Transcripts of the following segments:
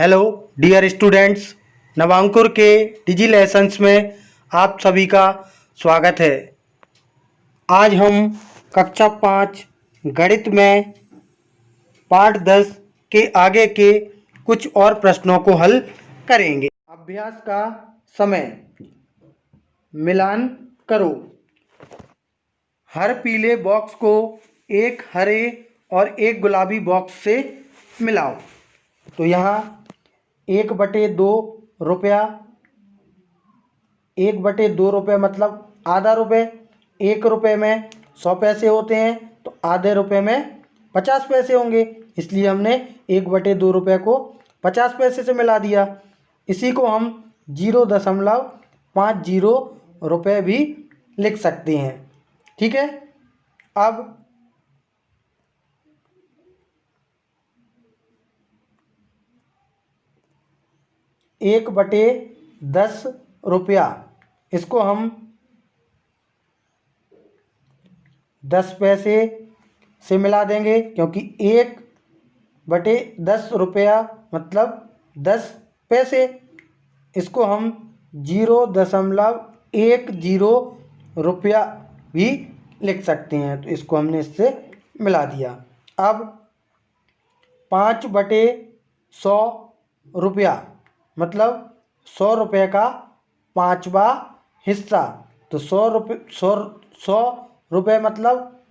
Hello dear students, नवांकुर के डिजी lessons में आप सभी का स्वागत है। आज हम कक्षा 5 गणित में पाठ 10 के आगे के कुछ और प्रश्नों को हल करेंगे। अभ्यास का समय, मिलान करो। हर पीले बॉक्स को एक हरे और एक गुलाबी बॉक्स से मिलाओ। तो यहाँ 1/2 रुपया, 1/2 रुपये मतलब आधा रुपये। 1 रुपये में 100 पैसे होते हैं तो आधे रुपये में 50 पैसे होंगे, इसलिए हमने 1/2 रुपये को 50 पैसे से मिला दिया। इसी को हम 0.50 रुपये भी लिख सकते हैं। ठीक है। अब 1/10 रुपया, इसको हम 10 पैसे से मिला देंगे, क्योंकि 1/10 रुपया मतलब 10 पैसे। इसको हम 0.10 रुपया भी लिख सकते हैं, तो इसको हमने इससे मिला दिया। अब 5/100 रुपया मतलब 100 रुपये का 5वां हिस्सा। तो 100 रुपये मतलब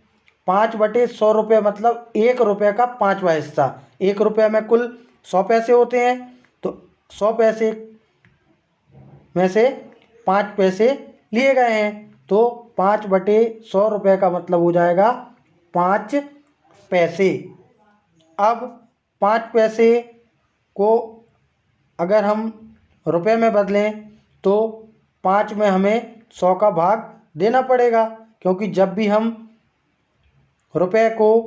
5/100 रुपये मतलब 1 रुपये का 5वां हिस्सा। 1 रुपये में कुल 100 पैसे होते हैं, तो 100 पैसे में से 5 पैसे लिए गए हैं, तो 5/100 रुपये का मतलब हो जाएगा 5 पैसे। अब 5 पैसे को अगर हम रुपए में बदलें तो 5 में हमें 100 का भाग देना पड़ेगा, क्योंकि जब भी हम रुपए को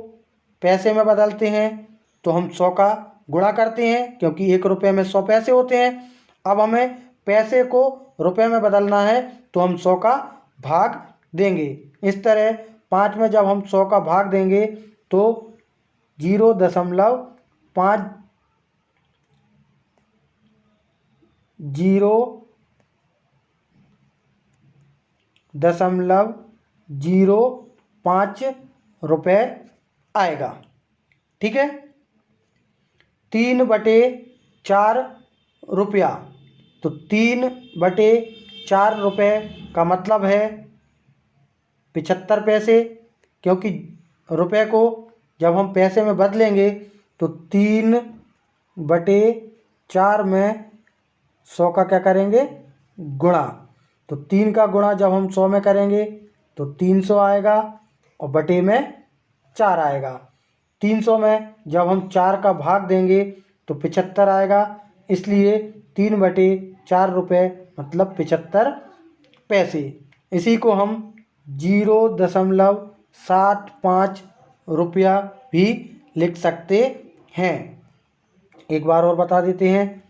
पैसे में बदलते हैं तो हम 100 का गुणा करते हैं, क्योंकि 1 रुपये में 100 पैसे होते हैं। अब हमें पैसे को रुपए में बदलना है तो हम 100 का भाग देंगे। इस तरह 5 में जब हम 100 का भाग देंगे तो 0.5 0.05 रुपये आएगा। ठीक है। 3/4 रुपया, तो 3/4 रुपये का मतलब है 75 पैसे, क्योंकि रुपये को जब हम पैसे में बदलेंगे तो 3/4 में 100 का क्या करेंगे, गुणा। तो 3 का गुणा जब हम 100 में करेंगे तो 300 आएगा और बटे में 4 आएगा। 300 में जब हम 4 का भाग देंगे तो 75 आएगा, इसलिए 3/4 रुपये मतलब 75 पैसे। इसी को हम 0.75 रुपया भी लिख सकते हैं। एक बार और बता देते हैं,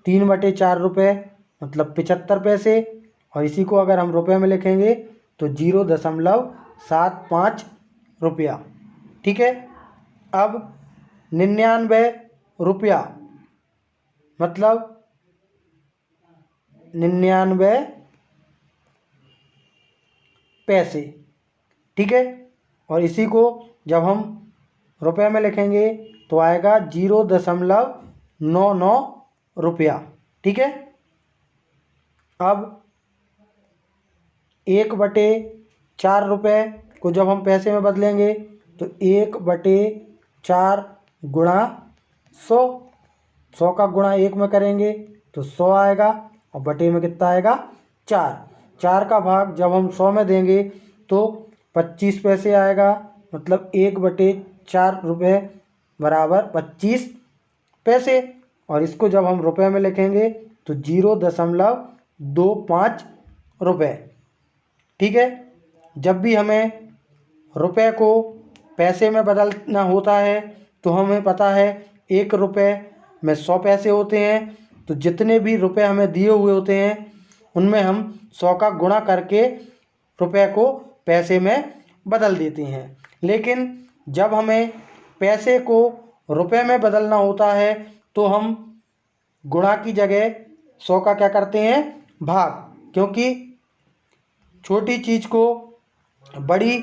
3/4 रुपये मतलब 75 पैसे, और इसी को अगर हम रुपये में लिखेंगे तो 0.75 रुपया। ठीक है। अब 99 रुपया मतलब 99 पैसे। ठीक है। और इसी को जब हम रुपये में लिखेंगे तो आएगा 0.99 रुपया। ठीक है। अब 1/4 रुपये को जब हम पैसे में बदलेंगे तो 1/4 गुणा 100, 100 का गुणा 1 में करेंगे तो 100 आएगा और बटे में कितना आएगा, 4। 4 का भाग जब हम 100 में देंगे तो 25 पैसे आएगा, मतलब 1/4 रुपये बराबर 25 पैसे। और इसको जब हम रुपये में लिखेंगे तो 0.25 रुपये। ठीक है। जब भी हमें रुपये को पैसे में बदलना होता है तो हमें पता है 1 रुपये में 100 पैसे होते हैं, तो जितने भी रुपये हमें दिए हुए होते हैं उनमें हम 100 का गुणा करके रुपये को पैसे में बदल देते हैं। लेकिन जब हमें पैसे को रुपये में बदलना होता है तो हम गुणा की जगह 100 का क्या करते हैं, भाग, क्योंकि छोटी चीज़ को बड़ी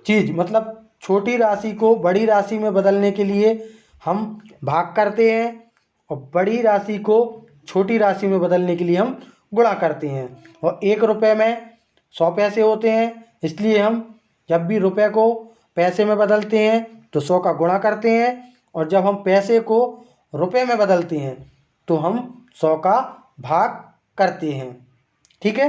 चीज़ मतलब छोटी राशि को बड़ी राशि में बदलने के लिए हम भाग करते हैं और बड़ी राशि को छोटी राशि में बदलने के लिए हम गुणा करते हैं। और 1 रुपये में 100 पैसे होते हैं, इसलिए हम जब भी रुपये को पैसे में बदलते हैं तो 100 का गुणा करते हैं, और जब हम पैसे को रुपये में बदलते हैं तो हम 100 का भाग करते हैं। ठीक है।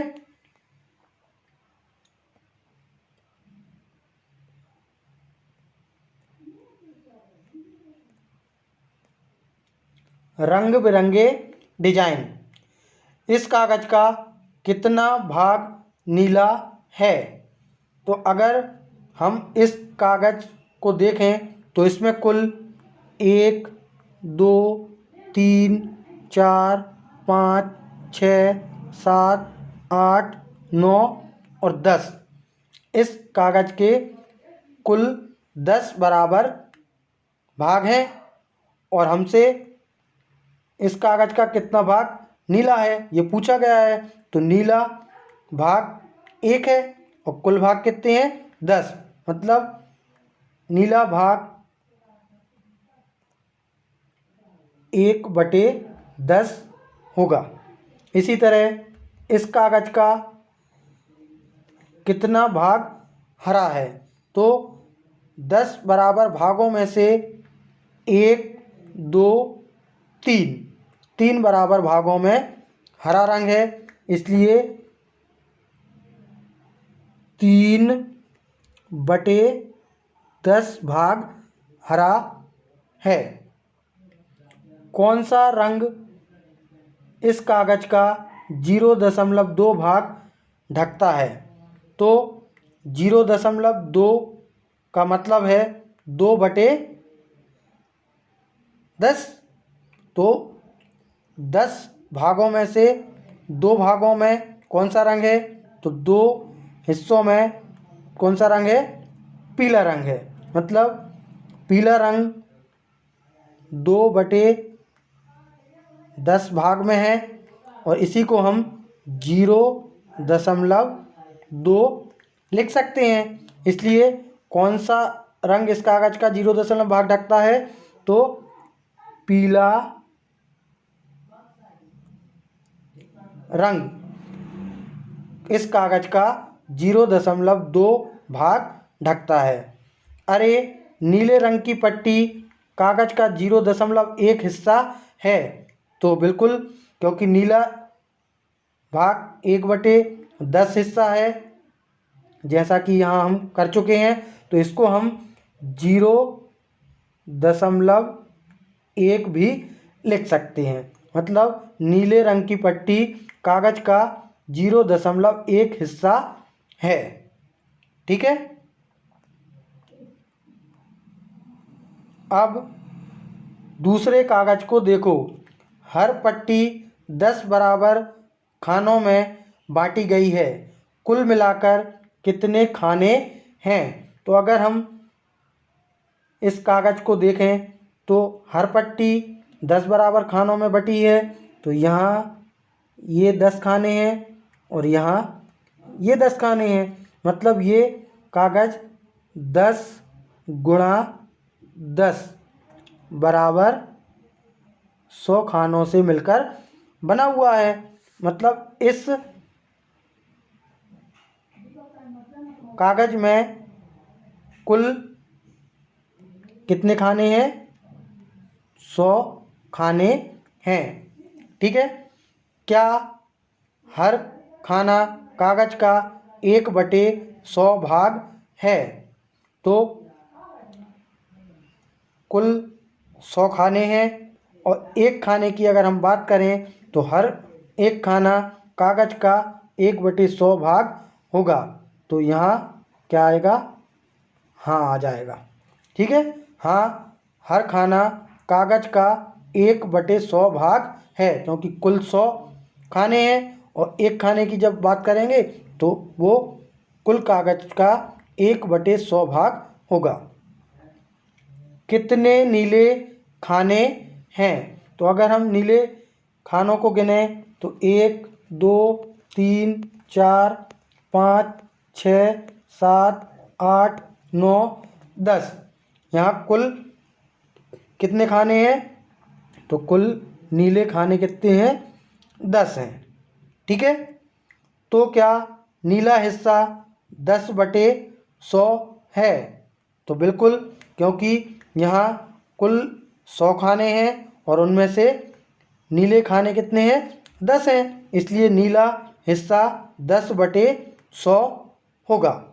रंग बिरंगे डिजाइन। इस कागज का कितना भाग नीला है? तो अगर हम इस कागज को देखें तो इसमें कुल 1 2 3 4 5 6 7 8 9 और 10, इस कागज के कुल 10 बराबर भाग हैं, और हमसे इस कागज का कितना भाग नीला है ये पूछा गया है। तो नीला भाग 1 है और कुल भाग कितने हैं, 10, मतलब नीला भाग 1/10 होगा। इसी तरह इस कागज का कितना भाग हरा है? तो 10 बराबर भागों में से 1 2 3 बराबर भागों में हरा रंग है, इसलिए 3/10 भाग हरा है। कौन सा रंग इस कागज का 0.2 भाग ढकता है? तो 0.2 का मतलब है 2/10। तो 10 भागों में से 2 भागों में कौन सा रंग है? तो 2 हिस्सों में कौन सा रंग है? पीला रंग है, मतलब पीला रंग 2/10 भाग में है, और इसी को हम 0.2 लिख सकते हैं। इसलिए कौन सा रंग इस कागज का 0 भाग ढकता है? तो पीला रंग इस कागज का 0.2 भाग ढकता है। अरे, नीले रंग की पट्टी कागज का 0.1 हिस्सा है। तो बिल्कुल, क्योंकि नीला भाग 1/10 हिस्सा है, जैसा कि यहाँ हम कर चुके हैं, तो इसको हम 0.1 भी लिख सकते हैं। मतलब नीले रंग की पट्टी कागज का 0.1 हिस्सा है। ठीक है। अब दूसरे कागज को देखो। हर पट्टी 10 बराबर खानों में बांटी गई है। कुल मिलाकर कितने खाने हैं? तो अगर हम इस कागज को देखें तो हर पट्टी 10 बराबर खानों में बटी है। तो यहाँ ये 10 खाने हैं और यहाँ ये 10 खाने हैं, मतलब ये कागज 10 गुणा 10 बराबर 100 खानों से मिलकर बना हुआ है। मतलब इस कागज में कुल कितने खाने हैं? 100 खाने हैं। ठीक है। क्या हर खाना कागज का 1/100 भाग है? तो कुल 100 खाने हैं, और एक खाने की अगर हम बात करें तो हर एक खाना कागज का 1/100 भाग होगा। तो यहाँ क्या आएगा? हाँ आ जाएगा। ठीक है। हाँ, हर खाना कागज का 1/100 भाग है, क्योंकि कुल 100 खाने हैं, और एक खाने की जब बात करेंगे तो वो कुल कागज का 1/100 भाग होगा। कितने नीले खाने हैं? तो अगर हम नीले खानों को गिने तो 1 2 3 4 5 6 7 8 9 10। यहाँ कुल कितने खाने हैं? तो कुल नीले खाने कितने हैं? 10 हैं। ठीक है, तो क्या नीला हिस्सा 10/100 है? तो बिल्कुल, क्योंकि यहाँ कुल 100 खाने हैं और उनमें से नीले खाने कितने हैं? 10 हैं, इसलिए नीला हिस्सा 10/100 होगा।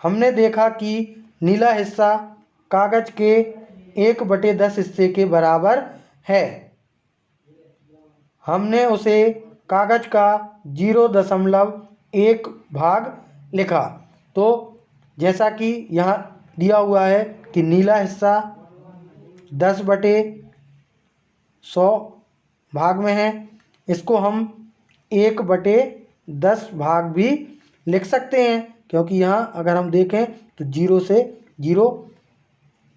हमने देखा कि नीला हिस्सा कागज के 1/10 हिस्से के बराबर है। हमने उसे कागज का 0.1 भाग लिखा। तो जैसा कि यहाँ दिया हुआ है कि नीला हिस्सा 10/100 भाग में है, इसको हम 1/10 भाग भी लिख सकते हैं, क्योंकि यहाँ अगर हम देखें तो 0 से 0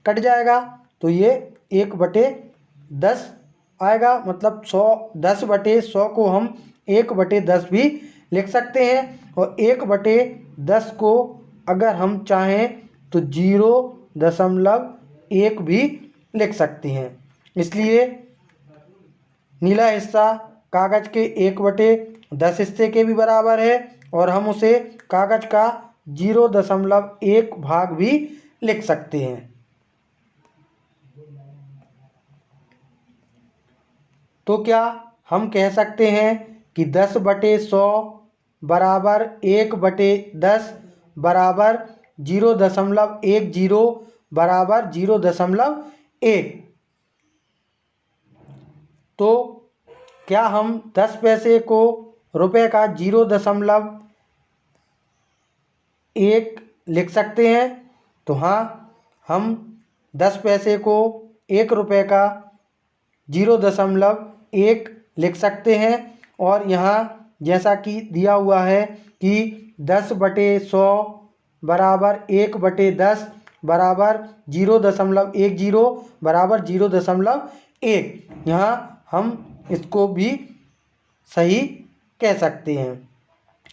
कट जाएगा, तो ये 1/10 आएगा। मतलब 10/100 को हम 1/10 भी लिख सकते हैं, और 1/10 को अगर हम चाहें तो 0.1 भी लिख सकते हैं। इसलिए नीला हिस्सा कागज के 1/10 हिस्से के भी बराबर है, और हम उसे कागज का 0.1 भाग भी लिख सकते हैं। तो क्या हम कह सकते हैं कि 10/100 बराबर 1/10 बराबर 0.10 बराबर 0.1? तो क्या हम 10 पैसे को रुपए का 0.1 लिख सकते हैं? तो हाँ, हम 10 पैसे को 1 रुपये का 0.1 लिख सकते हैं। और यहाँ जैसा कि दिया हुआ है कि 10/100 बराबर 1/10 बराबर 0.10 बराबर 0.1। यहाँ हम इसको भी सही कह सकते हैं,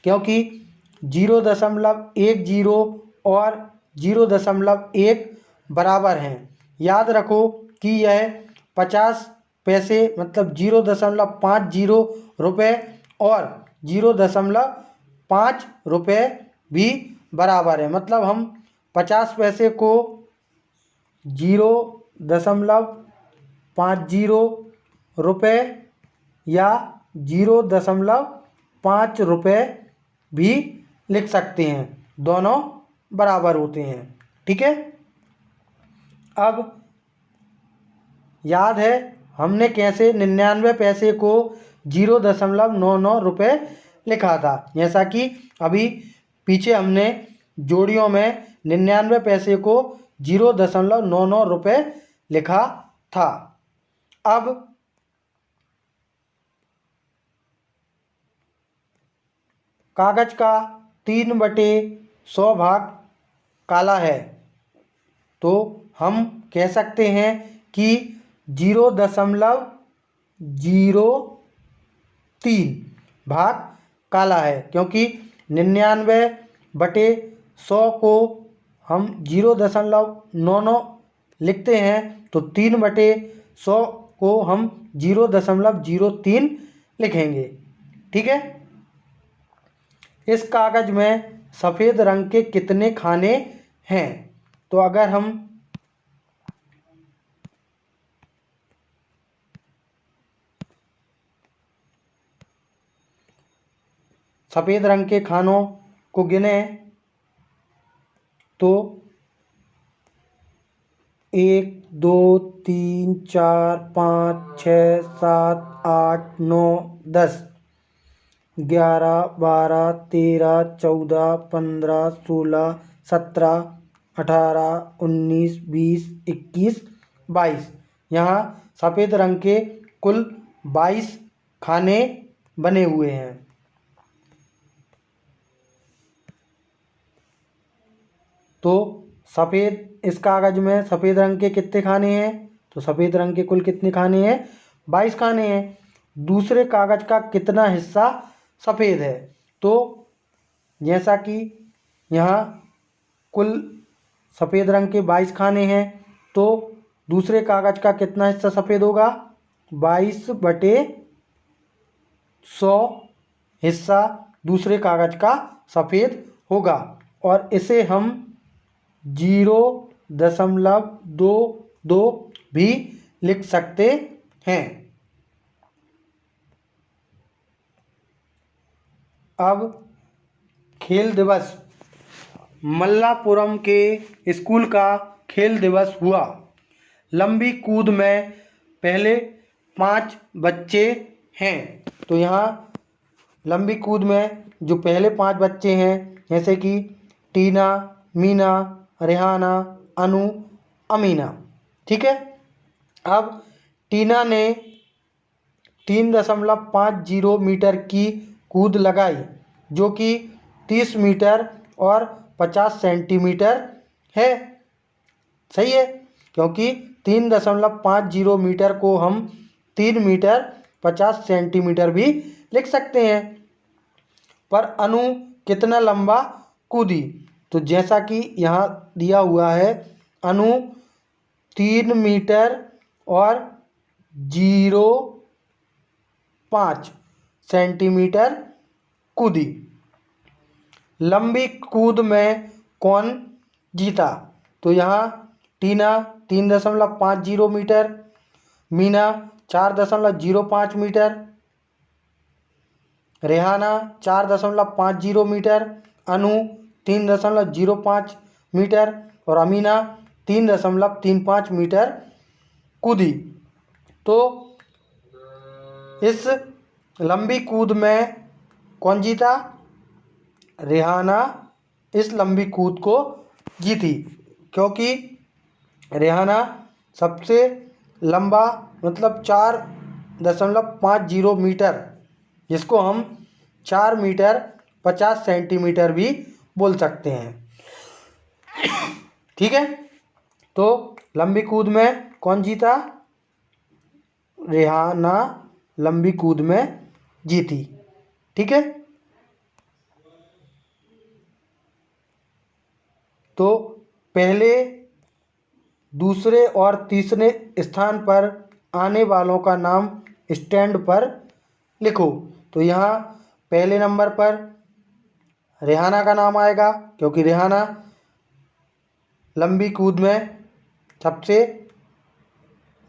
क्योंकि 0.10 और 0.1 बराबर हैं। याद रखो कि यह 50 पैसे मतलब 0.50 रुपये और 0.5 रुपये भी बराबर है। मतलब हम 50 पैसे को 0.50 रुपये या 0.5 रुपये भी लिख सकते हैं, दोनों बराबर होते हैं। ठीक है, अब याद है हमने कैसे 99 पैसे को 0.99 रुपये लिखा था। जैसा कि अभी पीछे हमने जोड़ियों में 99 पैसे को 0.99 रुपये लिखा था। अब कागज का 3/100 भाग काला है, तो हम कह सकते हैं कि 0.03 भाग काला है, क्योंकि 99/100 को हम 0.99 लिखते हैं, तो 3/100 को हम 0.03 लिखेंगे। ठीक है, इस कागज में सफ़ेद रंग के कितने खाने हैं? तो अगर हम सफ़ेद रंग के खानों को गिने तो 1 2 3 4 5 6 7 8 9 10 11 12 13 14 15 16 17 18 19 20 21 22। यहाँ सफ़ेद रंग के कुल 22 खाने बने हुए हैं। तो इस कागज़ में सफ़ेद रंग के कितने खाने हैं? तो सफ़ेद रंग के कुल कितने खाने हैं? 22 खाने हैं। दूसरे कागज़ का कितना हिस्सा सफ़ेद है? तो जैसा कि यहाँ कुल सफ़ेद रंग के 22 खाने हैं, तो दूसरे कागज़ का कितना हिस्सा सफ़ेद होगा? 22/100 हिस्सा दूसरे कागज़ का सफ़ेद होगा। और इसे हम 0.22 भी लिख सकते हैं। अब खेल दिवस। मल्लापुरम के स्कूल का खेल दिवस हुआ। लंबी कूद में पहले 5 बच्चे हैं। तो यहाँ लंबी कूद में जो पहले 5 बच्चे हैं, जैसे कि टीना, मीना, रेहाना, अनु, अमीना। ठीक है। अब टीना ने 3.50 मीटर की कूद लगाई, जो कि 30 मीटर और 50 सेंटीमीटर है। सही है, क्योंकि 3.50 मीटर को हम 3 मीटर 50 सेंटीमीटर भी लिख सकते हैं। पर अनु कितना लंबा कूदी? तो जैसा कि यहाँ दिया हुआ है, अनु 3 मीटर और 0.5 सेंटीमीटर कूदी। लंबी कूद में कौन जीता? तो यहाँ Tina 3.50 metre, Meena 4.05 metre, Rehana 4.50 metre, Anu 3.05 metre और अमीना 3.35 मीटर कूदी। तो इस लंबी कूद में कौन जीता? रेहाना इस लंबी कूद को जीती, क्योंकि रेहाना सबसे लंबा मतलब 4.50 मीटर, जिसको हम 4 मीटर 50 सेंटीमीटर भी बोल सकते हैं। ठीक है। तो लंबी कूद में कौन जीता? रेहाना लंबी कूद में जीती। ठीक है। तो पहले, दूसरे और तीसरे स्थान पर आने वालों का नाम स्टैंड पर लिखो। तो यहाँ पहले नंबर पर रेहाना का नाम आएगा, क्योंकि रेहाना लंबी कूद में सबसे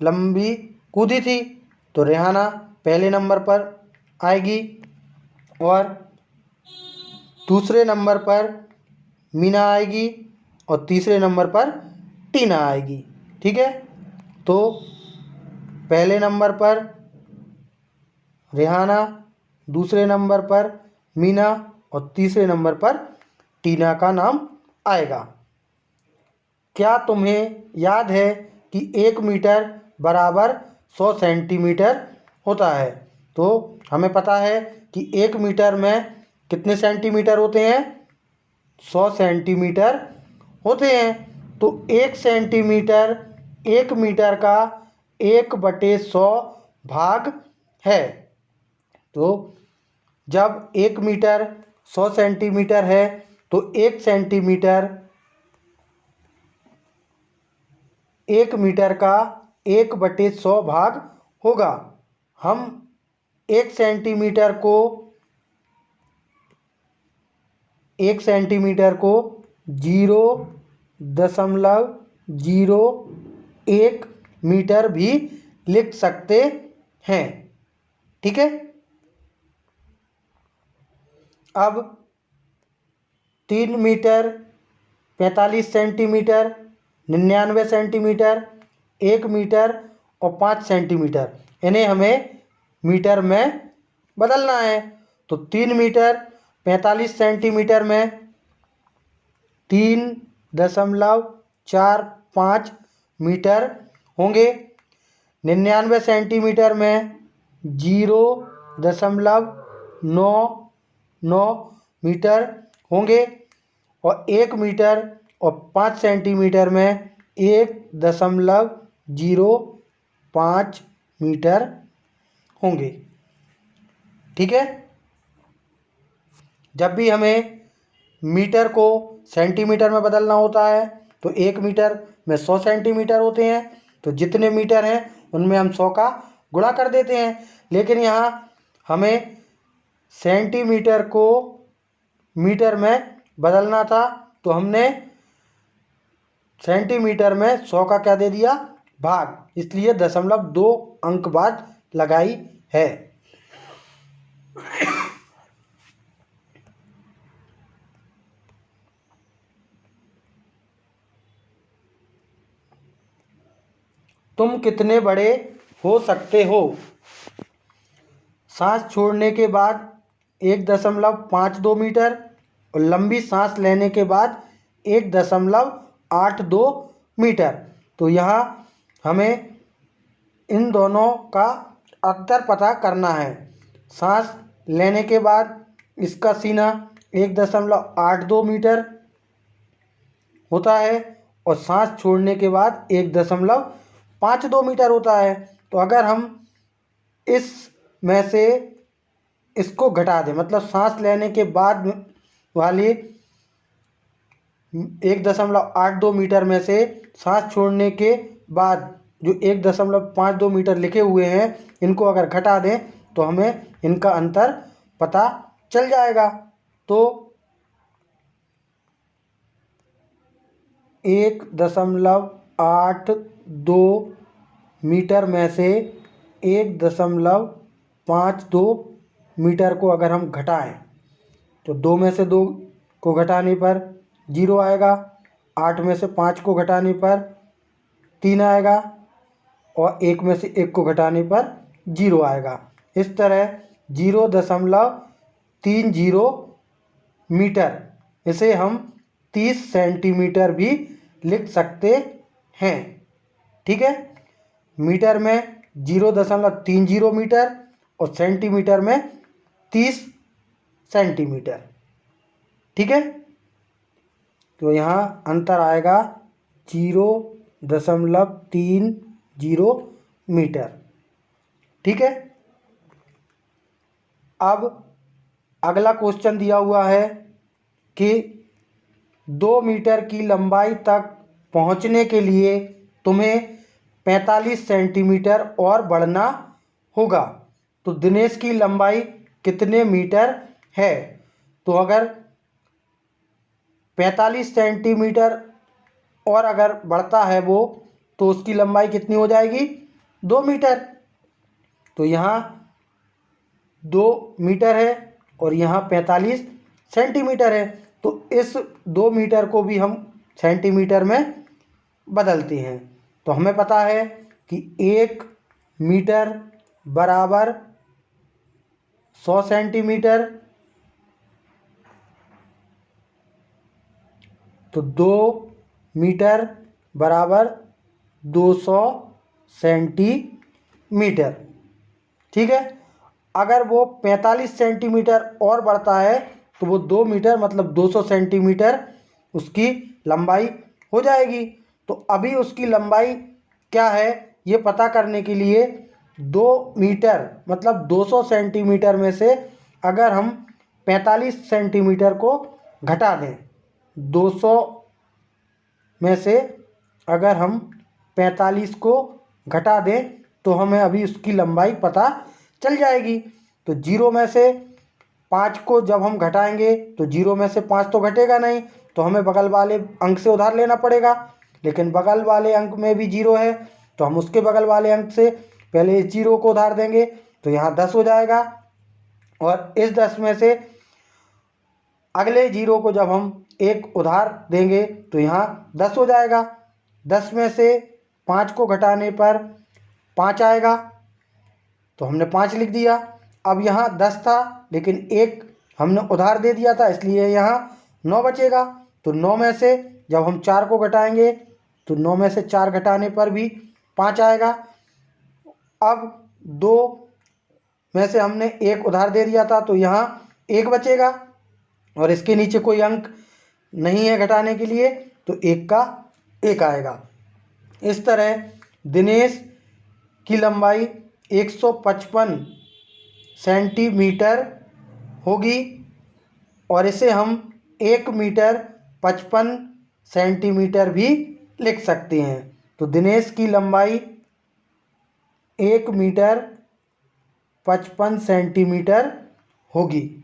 लंबी कूदी थी, तो रेहाना पहले नंबर पर आएगी। और दूसरे नंबर पर मीना आएगी और तीसरे नंबर पर टीना आएगी। ठीक है। तो पहले नंबर पर रेहाना, दूसरे नंबर पर मीना और तीसरे नंबर पर टीना का नाम आएगा। क्या तुम्हें याद है कि 1 मीटर बराबर 100 सेंटीमीटर होता है? तो हमें पता है कि 1 मीटर में कितने सेंटीमीटर होते हैं? 100 सेंटीमीटर होते हैं। तो 1 सेंटीमीटर 1 मीटर का 1/100 भाग है। तो जब 1 मीटर 100 सेंटीमीटर है, तो 1 सेंटीमीटर 1 मीटर का 1/100 भाग होगा। हम 1 सेंटीमीटर को 0.01 मीटर भी लिख सकते हैं। ठीक है। अब 3 मीटर 45 सेंटीमीटर, 99 सेंटीमीटर, 1 मीटर और 5 सेंटीमीटर, इन्हें हमें मीटर में बदलना है। तो 3 मीटर 45 सेंटीमीटर में 3.45 मीटर होंगे। 99 सेंटीमीटर में 0.99 मीटर होंगे। और 1 मीटर और 5 सेंटीमीटर में 1.05 मीटर होंगे। ठीक है। जब भी हमें मीटर को सेंटीमीटर में बदलना होता है तो 1 मीटर में 100 सेंटीमीटर होते हैं, तो जितने मीटर हैं उनमें हम 100 का गुणा कर देते हैं। लेकिन यहाँ हमें सेंटीमीटर को मीटर में बदलना था, तो हमने सेंटीमीटर में 100 का क्या दे दिया, भाग, इसलिए 0.2 अंक बाद लगाई है। तुम कितने बड़े हो सकते हो? सांस छोड़ने के बाद 1.52 मीटर और लंबी सांस लेने के बाद 1.82 मीटर। तो यहाँ हमें इन दोनों का अंतर पता करना है। सांस लेने के बाद इसका सीना 1.82 मीटर होता है और सांस छोड़ने के बाद 1.52 मीटर होता है। तो अगर हम इस में से इसको घटा दें, मतलब सांस लेने के बाद वाली 1.82 मीटर में से सांस छोड़ने के बाद जो 1.52 मीटर लिखे हुए हैं, इनको अगर घटा दें तो हमें इनका अंतर पता चल जाएगा। तो 1.82 मीटर में से 1.52 मीटर को अगर हम घटाएं तो 2 में से 2 को घटाने पर 0 आएगा, 8 में से 5 को घटाने पर 3 आएगा और 1 में से 1 को घटाने पर 0 आएगा। इस तरह 0.30 मीटर, इसे हम 30 सेंटीमीटर भी लिख सकते हैं। ठीक है। मीटर में 0.30 मीटर और सेंटीमीटर में 30 सेंटीमीटर। ठीक है। तो यहाँ अंतर आएगा 0.30 मीटर। ठीक है। अब अगला क्वेश्चन दिया हुआ है कि 2 मीटर की लंबाई तक पहुँचने के लिए तुम्हें 45 सेंटीमीटर और बढ़ना होगा। तो दिनेश की लंबाई कितने मीटर है? तो अगर 45 सेंटीमीटर और अगर बढ़ता है वो, तो उसकी लंबाई कितनी हो जाएगी? 2 मीटर। तो यहाँ 2 मीटर है और यहाँ 45 सेंटीमीटर है। तो इस 2 मीटर को भी हम सेंटीमीटर में बदलते हैं। तो हमें पता है कि 1 मीटर बराबर 100 सेंटीमीटर, तो 2 मीटर बराबर 200 सेंटीमीटर। ठीक है। अगर वो 45 सेंटीमीटर और बढ़ता है तो वो 2 मीटर मतलब 200 सेंटीमीटर उसकी लंबाई हो जाएगी। तो अभी उसकी लंबाई क्या है ये पता करने के लिए 2 मीटर मतलब 200 सेंटीमीटर में से अगर हम 45 सेंटीमीटर को घटा दें, 200 में से अगर हम 45 को घटा दें तो हमें अभी उसकी लंबाई पता चल जाएगी। तो 0 में से 5 को जब हम घटाएंगे तो 0 में से 5 तो घटेगा नहीं, तो हमें बगल वाले अंक से उधार लेना पड़ेगा। लेकिन बगल वाले अंक में भी 0 है, तो हम उसके बगल वाले अंक से पहले इस 0 को उधार देंगे, तो यहाँ 10 हो जाएगा। और इस 10 में से अगले 0 को जब हम 1 उधार देंगे तो यहाँ 10 हो जाएगा। 10 में से 5 को घटाने पर 5 आएगा, तो हमने 5 लिख दिया। अब यहाँ 10 था लेकिन 1 हमने उधार दे दिया था, इसलिए यहाँ 9 बचेगा। तो 9 में से जब हम 4 को घटाएंगे तो 9 में से 4 घटाने पर भी 5 आएगा। अब 2 में से हमने 1 उधार दे दिया था, तो यहाँ 1 बचेगा और इसके नीचे कोई अंक नहीं है घटाने के लिए, तो 1 का 1 आएगा। इस तरह दिनेश की लंबाई 155 सेंटीमीटर होगी और इसे हम 1 मीटर 55 सेंटीमीटर भी लिख सकते हैं। तो दिनेश की लंबाई 1 मीटर 55 सेंटीमीटर होगी।